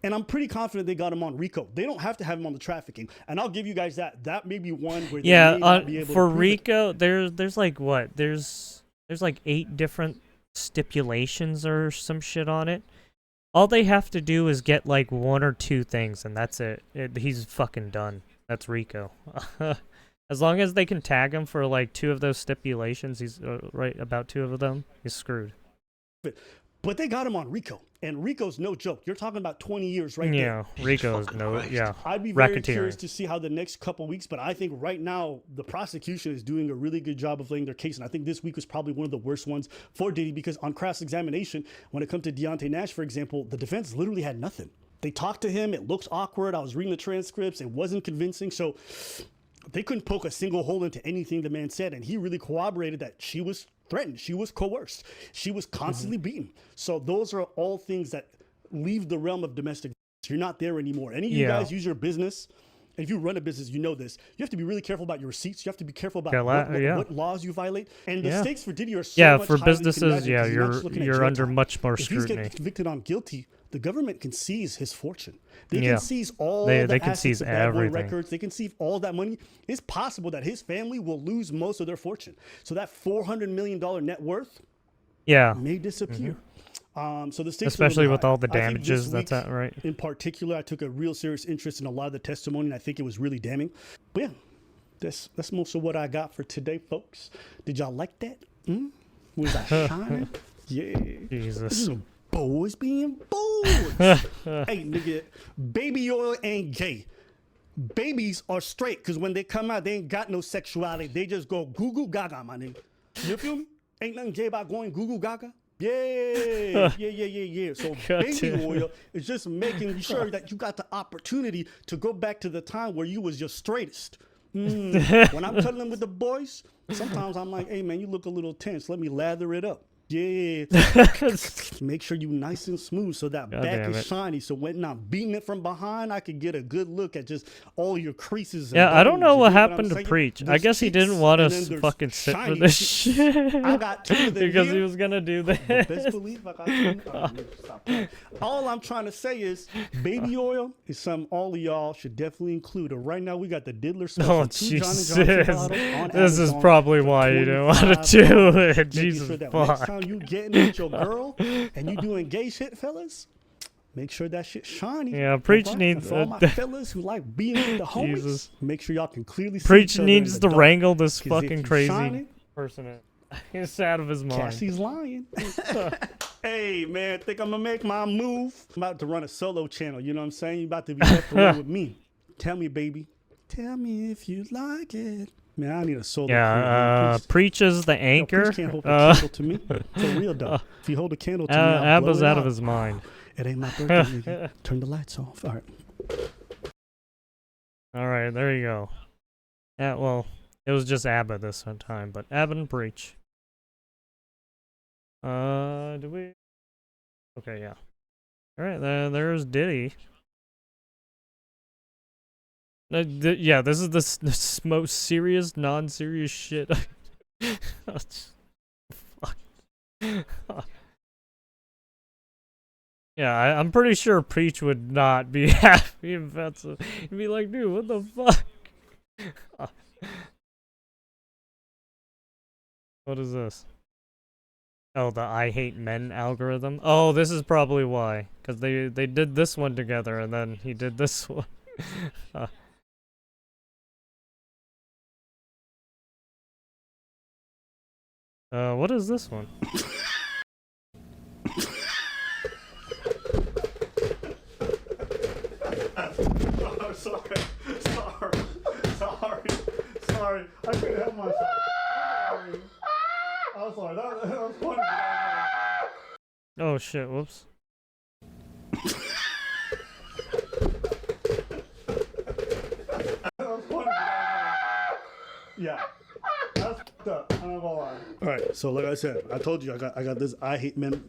And I'm pretty confident they got him on RICO. They don't have to have him on the trafficking. And I'll give you guys that. That may be one where they may not be able for to prove RICO, there's like what? There's like 8 different stipulations or some shit on it. All they have to do is get like 1 or 2 things, and that's it. He's fucking done. That's RICO. As long as they can tag him for like 2 of those stipulations, he's right about 2 of them, he's screwed. But they got him on RICO, and RICO's no joke. You're talking about 20 years right Yeah, there. RICO's no, yeah. I'd be very Racketeering. curious to see how the next couple weeks, but I think right now the prosecution is doing a really good job of laying their case, and I think this week was probably one of the worst ones for Diddy, because on cross-examination, when it comes to Deontay Nash, for example, the defense literally had nothing. They talked to him. It looks awkward. I was reading the transcripts. It wasn't convincing. So they couldn't poke a single hole into anything the man said. And he really corroborated that she was threatened. She was coerced. She was constantly beaten. So those are all things that leave the realm of domestic violence. You're not there anymore. Any of you guys use your business. And if you run a business, you know this. You have to be really careful about your receipts. You have to be careful about what laws you violate. And the stakes for Diddy are so much for higher businesses, you're under much more if scrutiny. If he's convicted on guilty, the government can seize his fortune. They can seize all the can assets, seize the bad boy everything. records. They can seize all that money. It's possible that his family will lose most of their fortune. So that $400 million net worth may disappear. So the stakes especially are really with high. all the I think damages this that's week, at, right? In particular, I took a real serious interest in a lot of the testimony, and I think it was really damning. But yeah, that's most of what I got for today, folks. Did y'all like that? Was I shining? Yeah. Jesus. Boys being boys. Hey, nigga, baby oil ain't gay. Babies are straight, because when they come out, they ain't got no sexuality. They just go goo goo gaga, my nigga. You feel me? Ain't nothing gay about going goo goo gaga. Yeah. So baby oil is just making sure that you got the opportunity to go back to the time where you was your straightest. When I'm cuddling with the boys, sometimes I'm like, hey man, you look a little tense. Let me lather it up. Yeah. Make sure you nice and smooth so that back is shiny. So when I'm beating it from behind, I could get a good look at just all your creases. And I don't know bones. what You happened to saying? Preach. I There's guess he didn't cheeks, want and us then there's fucking sit for shiny this cheeks. shit. I got two of them because here. he was gonna do Best this. believe I got two. Stop playing. All I'm trying to say is baby oil is something all of y'all should definitely include. Right now we got the Diddler special. Oh, 2 Johnny Jesus. Johnson bottles on This is Amazon probably for why you didn't want to $25. do it. Making Jesus sure that fuck. next time you getting with your girl and you doing gay shit, fellas, make sure that shit shiny. Yeah, Preach And needs for all my fellas who like being with the homies, Jesus. make sure y'all can clearly see Preach each other needs in to the dark. wrangle this 'Cause if fucking you crazy shining, person. He's out of his mind. Cassie's lying. Hey, man, think I'm going to make my move? I'm about to run a solo channel, you know what I'm saying? You about to be left alone with me. Tell me, baby. Tell me if you like it. Man, I need a solo career. Preach is the anchor. Preach can't hold a candle to me. For real, though. If you hold a candle to me, I'll blow Abba's it out of his mind. It ain't my birthday, nigga. Turn the lights off. All right. All right, there you go. Well, it was just Abba this time, but Abba and Preach. Do we? Okay, yeah. All right, there's Diddy. Yeah, this is the most serious, non-serious shit. Fuck. Yeah, I'm pretty sure Preach would not be happy if that's. He'd be like, dude, what the fuck? What is this? Oh, the I hate men algorithm. Oh, this is probably why, because they did this one together, and then he did this one. What is this one? Oh, sorry. I couldn't help myself. I'm sorry. That was funny. Oh shit! Whoops. Yeah. That's fucked up. I'm not gonna lie. All right. So like I said, I told you I got this I hate men,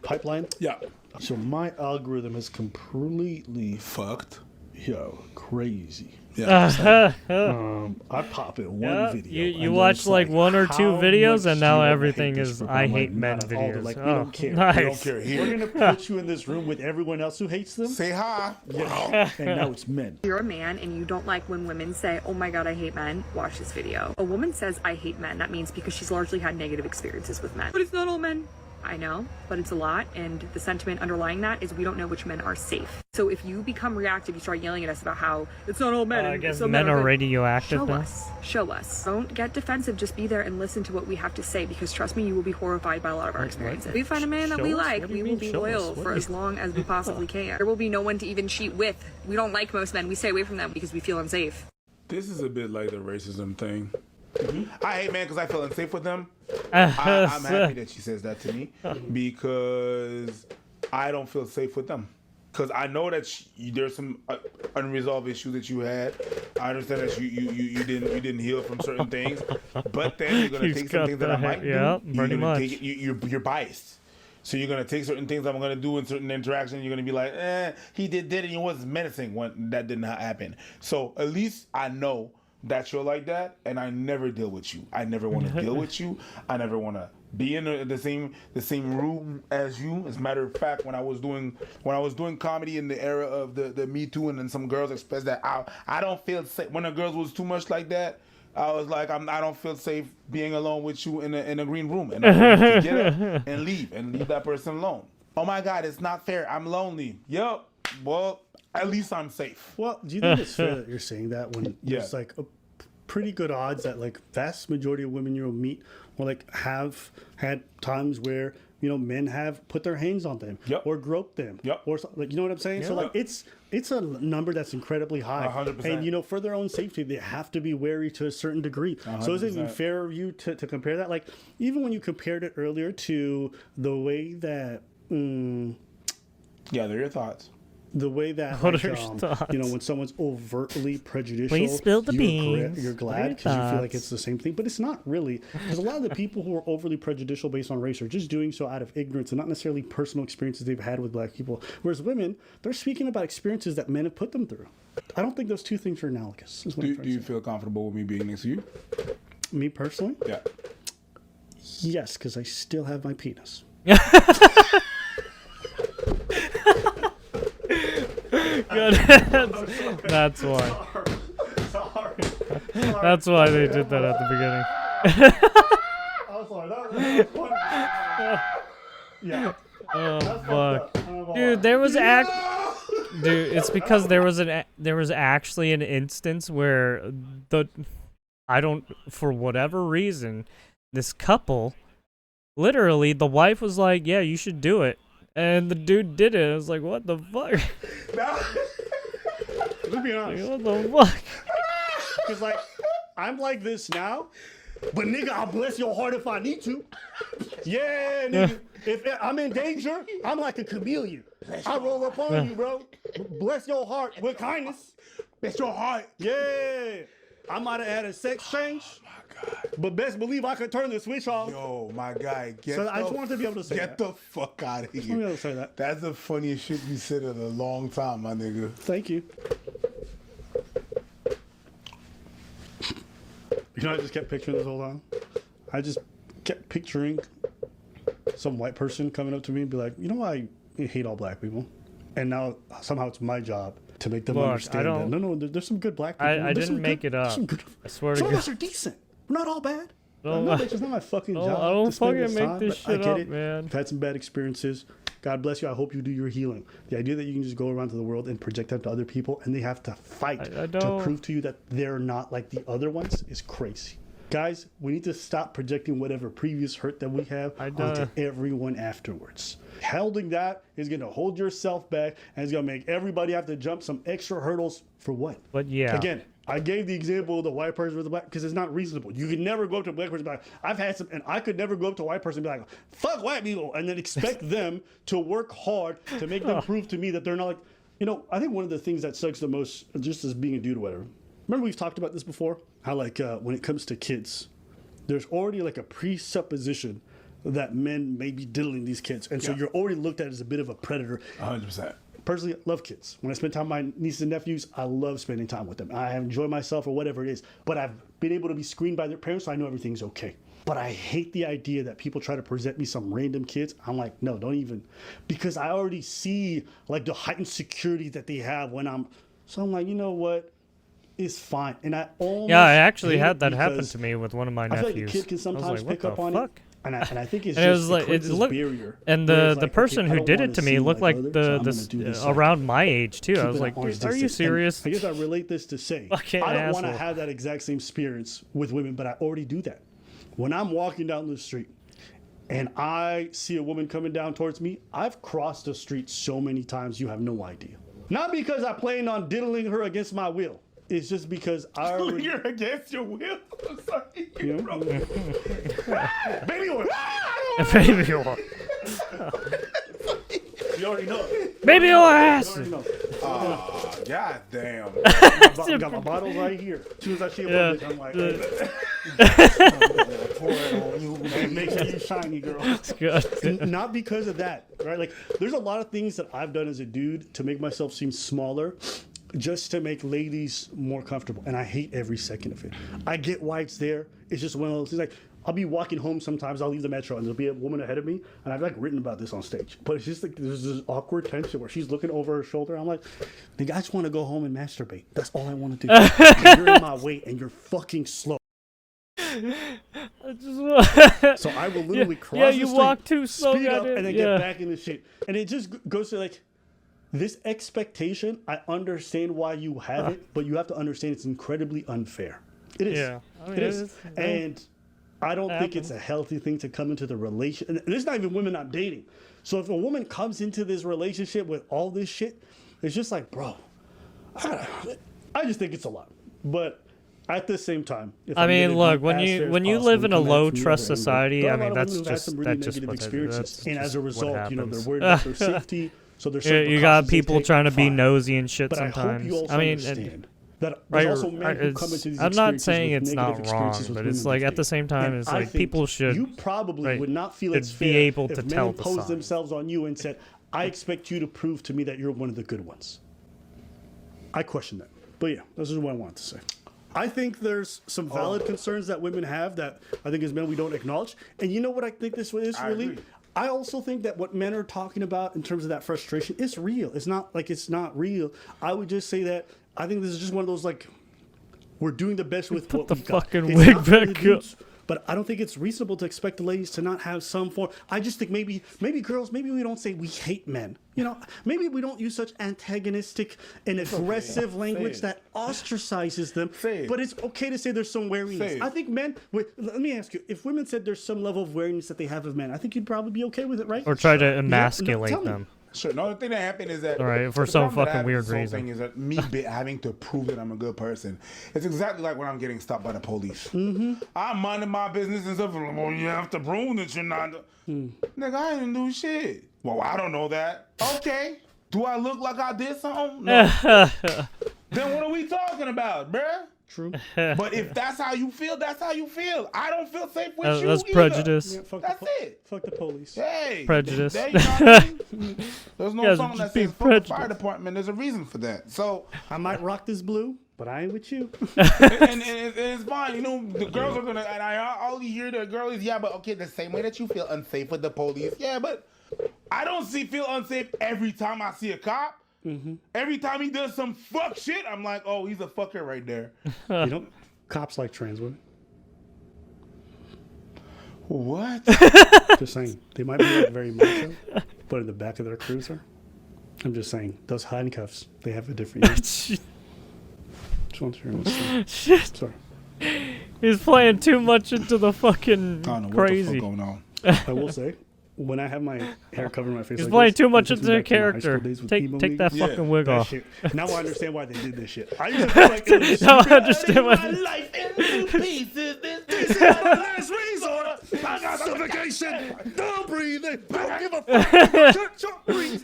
pipeline. Yeah. So my algorithm is completely Fucked. crazy. Yeah. I pop in one video. You and watch it's like one or two how videos, much and do now you wanna everything hate this is group? I I'm hate like, men not at all. They're videos. like, we Oh, don't care. nice. We don't care here. We're gonna put you in this room with everyone else who hates them. Say hi. Yeah. And now it's men. You're a man and you don't like when women say, oh my god, I hate men, watch this video. A woman says, I hate men. That means because she's largely had negative experiences with men. But it's not all men. I know, but it's a lot, and the sentiment underlying that is we don't know which men are safe. So if you become reactive, you start yelling at us about how it's not all men. I and guess some men are good. radioactive Show now. us. Show us. Don't get defensive. Just be there and listen to what we have to say, because trust me, you will be horrified by a lot of our experiences. If we find a man that we Show us? like, What do we you will mean, be show us? loyal What for do as you- long as we possibly can. There will be no one to even cheat with. We don't like most men. We stay away from them because we feel unsafe. This is a bit like the racism thing. I hate men because I feel unsafe with them. I'm I'm happy that she says that to me because I don't feel safe with them. Because I know that there's some unresolved issues that you had. I understand that you didn't heal from certain things, but then you're gonna take some things that I might do. Yeah, pretty much. You're biased, so you're gonna take certain things I'm gonna do in certain interactions. You're gonna be like, he did and he was menacing when that did not happen. So at least I know that you're like that, and I never deal with you. I never want to deal with you. I never want to be in the same room as you. As a matter of fact, when I was doing comedy in the era of the Me Too, and then some girls expressed that I don't feel safe when a girl was too much like that. I was like, I don't feel safe being alone with you in a green room, and I want you to get up and leave that person alone. Oh my God, it's not fair. I'm lonely. Yup. Well, at least I'm safe. Well, do you think it's fair that you're saying that when there's like a pretty good odds that like vast majority of women you'll meet will like have had times where men have put their hands on them or groped them or like, you know what I'm saying? So like it's a number that's incredibly high, 100%. And for their own safety they have to be wary to a certain degree. 100%. So is it even fair of you to compare that? Like even when you compared it earlier to the way that they're your thoughts. The way that, what are your thoughts? When someone's overtly prejudicial, please spill the beans. You're glad because you feel like it's the same thing, but it's not really. Because a lot of the people who are overly prejudicial based on race are just doing so out of ignorance and not necessarily personal experiences they've had with black people. Whereas women, they're speaking about experiences that men have put them through. I don't think those two things are analogous. Do you feel comfortable with me being next to you? Me personally? Yeah. Yes, because I still have my penis. Good. That's why. Sorry. That's why they did that at the beginning. I'm sorry. That was funny. Yeah. Oh fuck, dude! Dude, it's because there was actually an instance where for whatever reason, this couple, literally, the wife was like, "Yeah, you should do it." And the dude did it. I was like, what the fuck? Let's be honest. What the fuck? Because, like, I'm like this now, but nigga, I'll bless your heart if I need to. Yeah, nigga. If I'm in danger, I'm like a chameleon. I roll up on you, bro. Bless your heart with kindness. Bless your heart. Yeah. I might have had a sex change. But best believe I could turn the switch off. Yo, my guy, I just wanted to be able to say get the fuck out of here. Let me be able to say that. That's the funniest shit you said in a long time, my nigga. Thank you. I just kept picturing this whole time. I just kept picturing some white person coming up to me and be like, I hate all black people. And now somehow it's my job to make them understand that. No, there's some good black people. I didn't make it up. I swear to God. Some of us are decent. We're not all bad. No, it's just not my fucking job. I don't to spend fucking make this shit up, man. I've had some bad experiences. God bless you. I hope you do your healing. The idea that you can just go around to the world and project that to other people and they have to fight to prove to you that they're not like the other ones is crazy. Guys, we need to stop projecting whatever previous hurt that we have onto everyone afterwards. Holding that is going to hold yourself back and it's going to make everybody have to jump some extra hurdles for what? But yeah. Again, I gave the example of the white person with the black because it's not reasonable. You can never go up to a black person and be like, I've had some, and I could never go up to a white person and be like, fuck white people, and then expect them to work hard to make them prove to me that they're not like, I think one of the things that sucks the most, just as being a dude or whatever, remember we've talked about this before? How like when it comes to kids, there's already like a presupposition that men may be diddling these kids. And so you're already looked at as a bit of a predator. 100%. Personally, I love kids. When I spend time with my nieces and nephews, I love spending time with them. I enjoy myself or whatever it is. But I've been able to be screened by their parents, so I know everything's okay. But I hate the idea that people try to present me some random kids. I'm like, no, don't even. Because I already see like the heightened security that they have when I'm. So I'm like, you know what? It's fine. And I almost. Yeah, I actually had that happen to me with one of my nephews. I feel like the kid can sometimes pick up on it. And I think it's and just it was like it looked, barrier. And the person who did it to me looked like around my age too. I was like, dude, are you serious? And I guess I relate this to say, I don't want to have that exact same experience with women, but I already do that. When I'm walking down the street and I see a woman coming down towards me, I've crossed the street so many times you have no idea. Not because I planned on diddling her against my will. It's just because I already... You're against your will? I'm sorry. Baby oil! Baby oil. You already know. Baby ass. God damn. I got my bottles right here. As soon as I see a bitch, I'm like, pour it on you. Make sure you shiny, girl. Not because of that, right? Like, there's a lot of things that I've done as a dude to make myself seem smaller, just to make ladies more comfortable. And I hate every second of it. I get why it's there. It's just one of those things. Like, I'll be walking home sometimes, I'll leave the metro, and there'll be a woman ahead of me, and I've like written about this on stage. But it's just like there's this awkward tension where she's looking over her shoulder. I'm like, I just want to go home and masturbate. That's all I want to do. You're in my way, and you're fucking slow. So I will literally cross the you street, walk too slow, speed up, and then get back in the shit. And it just goes to like, this expectation, I understand why you have it, but you have to understand it's incredibly unfair. It is. Yeah. I mean, it is. And I don't think it's a healthy thing to come into the relation. And there's not even women I'm dating. So if a woman comes into this relationship with all this shit, it's just like, bro, I just think it's a lot. But at the same time, if I mean, look, when you live in a low trust society, I mean, that's just really what experiences, and as a result, they're worried about their safety. So there's you got people trying to be nosy and shit but sometimes. I hope you also understand that right, there's also men who come into these I'm not experiences saying with it's negative not wrong, experiences with but it's women like at the same time, and it's I like think people should. You probably would not feel it's be fair able to if tell men the imposed signs. themselves on you and said, "I expect you to prove to me that you're one of the good ones." I question that, but yeah, this is what I wanted to say. I think there's some valid concerns that women have that I think as men we don't acknowledge. And you know what I think this is really? agree. I also think that what men are talking about in terms of that frustration is real. It's not like it's not real. I would just say that I think this is just one of those like, we're doing the best with what the we got. fucking It's wig not for the back up. dudes, but I don't think it's reasonable to expect the ladies to not have some form. I just think maybe girls, maybe we don't say we hate men. You know, maybe we don't use such antagonistic and aggressive language that ostracizes them. But it's okay to say there's some wariness. I think men, let me ask you, if women said there's some level of wariness that they have of men, I think you'd probably be okay with it, right? Or try to tell emasculate me. them. Sure. No, the thing that happened is that. All right, for the some problem that I fucking have weird with this whole reason. thing is that me having to prove that I'm a good person. It's exactly like when I'm getting stopped by the police. I'm minding my business and stuff. Well, you have to prove that you're not. Nigga, I didn't do shit. Well, I don't know that. Okay. Do I look like I did something? No. Then what are we talking about, bruh? True. But if that's how you feel, that's how you feel. I don't feel safe with you That's either. prejudice. Yeah, fuck That's the it. Fuck the police. Hey, Prejudice. There you know what I mean? There's no Yes, song that just be says fuck the fire prejudiced. department. There's a reason for that. So, I might rock this blue, but I ain't with you. and it's fine. You know, the girls are gonna. And I only hear the girlies. Yeah, but okay, the same way that you feel unsafe with the police. Yeah, but I don't feel unsafe every time I see a cop. Every time he does some fuck shit, I'm like, oh, he's a fucker right there. You know, cops like trans women. What? Just saying. They might be like very macho, but in the back of their cruiser, I'm just saying, those handcuffs, they have a different use. Just want to hear what I'm saying. Sorry. He's playing too much into the fucking I don't know what crazy. the fuck going on. I will say, when I have my hair covering my face, He's like playing this, too much it takes into me the back to my high school character. days with Take emo that niggas. Yeah. fucking wig That off. shit. Now I understand why they did this shit. I used to feel like it was Now I stupid. understand why. life into pieces. This is my last resort. I got suffocation. No breathing. Don't give a fuck. Don't breathe.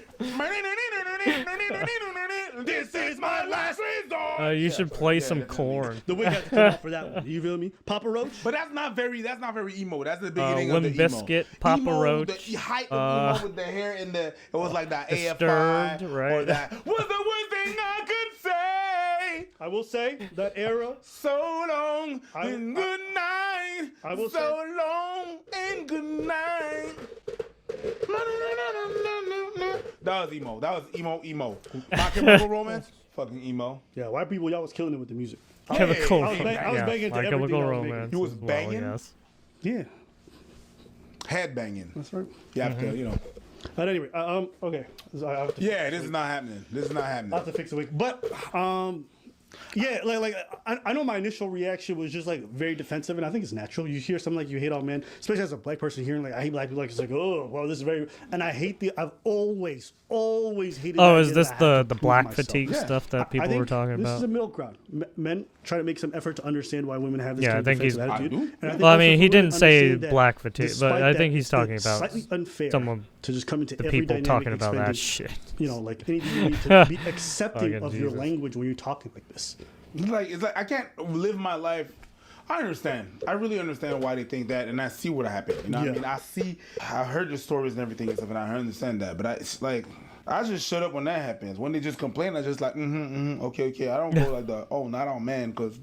This is my last resort. You should play some corn. The wig had to come out for that one. You feel me? Papa Roach? But that's not very emo. That's the beginning of the Limp emo. Bizkit, Papa emo, Roach, the height of emo with the hair in the, it was like that AFI Disturbed, right? or that was the worst thing I could say. I will say that era. So long and good night. I will so say- long and good night. That was emo. That was emo. My Chemical Romance, fucking emo. Yeah, white people, y'all was killing it with the music. Chemical I was banging to My everything Chemical I was making. Romance. You was as well, banging? yes. Yeah, Head banging. that's right. You have to, you know. But anyway, okay. So I have to Yeah, this is not happening. This is not I have happening. to fix the wig. But Yeah, I know my initial reaction was just like very defensive, and I think it's natural. You hear something like you hate all men, especially as a black person hearing like I hate black people, like it's like, oh, well, this is very, and I hate I've always hated. Oh, the is idea this that I have the to prove black myself. fatigue stuff that I people think were talking this about? is a middle ground. Men try to make some effort to understand why women have this Yeah, kind I of think he's- defensive attitude. I do. And I think Well, I also mean, for he women didn't say understand that black fatigue, but despite I that, think he's it's talking about slightly unfair someone, to just come into the every people dynamic talking about that expending, shit. you know, like anything you need to be accepting Fucking of your Jesus. language when you're talking like this. It's like I can't live my life. I understand. I really understand why they think that, and I see what happened. You know what I mean? I heard the stories and everything and stuff, and I understand that. But it's like, I just shut up when that happens. When they just complain, I just like, okay. I don't go like not all men, because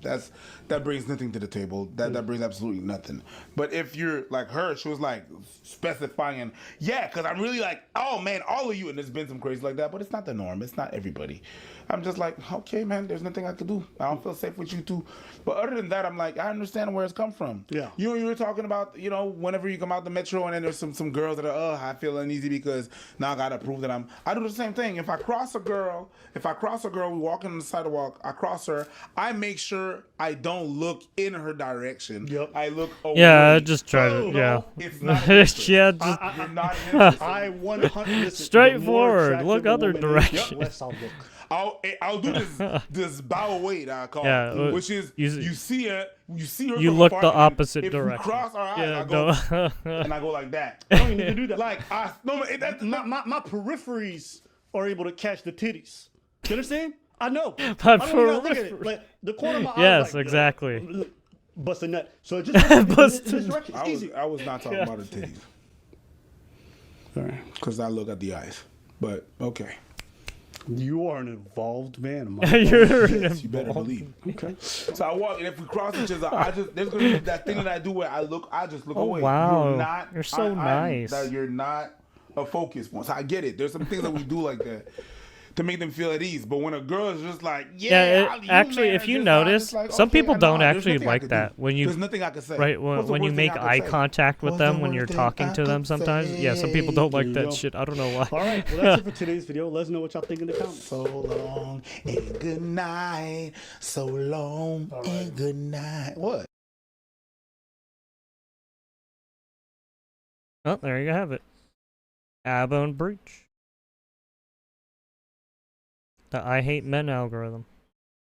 that brings nothing to the table. That brings absolutely nothing. But if you're like her, she was like specifying, because I'm really like, oh man, all of you, and there's been some crazy like that, but it's not the norm. It's not everybody. I'm just like, okay, man, there's nothing I could do. I don't feel safe with you too. But other than that, I'm like, I understand where it's come from. Yeah. You were talking about, whenever you come out the metro and then there's some girls that are, I feel uneasy because now I gotta prove that I do the same thing. If I cross a girl, we walking on the sidewalk, I cross her, I make sure I don't look in her direction. Yep. I look away. Yeah, I just try to, No, it's not an interest. yeah, just You're not an interest. I 100 straightforward. Look other direction. direction. Less I'll look. I'll do this bow away that I call Yeah, which is you see her you from look afar, the and opposite if direction. You cross our eyes, Yeah, I go don't. and I go like that. I don't even need to do that. Like My peripheries are able to catch the titties. You understand? I know. My I don't even look at it. Like the corner of my eye. Yes, like, exactly. Bust a nut. So it just Bust in this a direction. It's easy. I was not talking about her titties. Sorry, because I look at the eyes. But okay. You are an involved man. You're Yes, you better involved. believe. Okay. So I walk, and if we cross each other, there's gonna be that thing that I do where I just look away. wow. You're so nice. That you're not a focus point. So I get it. There's some things that we do like that to make them feel at ease. But when a girl is just like, actually, if you notice, some people don't actually like that. When you, there's nothing I can say. right, What's the when you worst thing make I eye could say? contact with What's the them when worst you're thing talking I to them could sometimes. Yeah, some people don't There like you that go. shit. I don't know why. All right. Well, that's it for today's video. Let us know what y'all think in the comments. So long and good night. So long and good night. What? Oh, there you have it. Abone breach. The I hate men algorithm.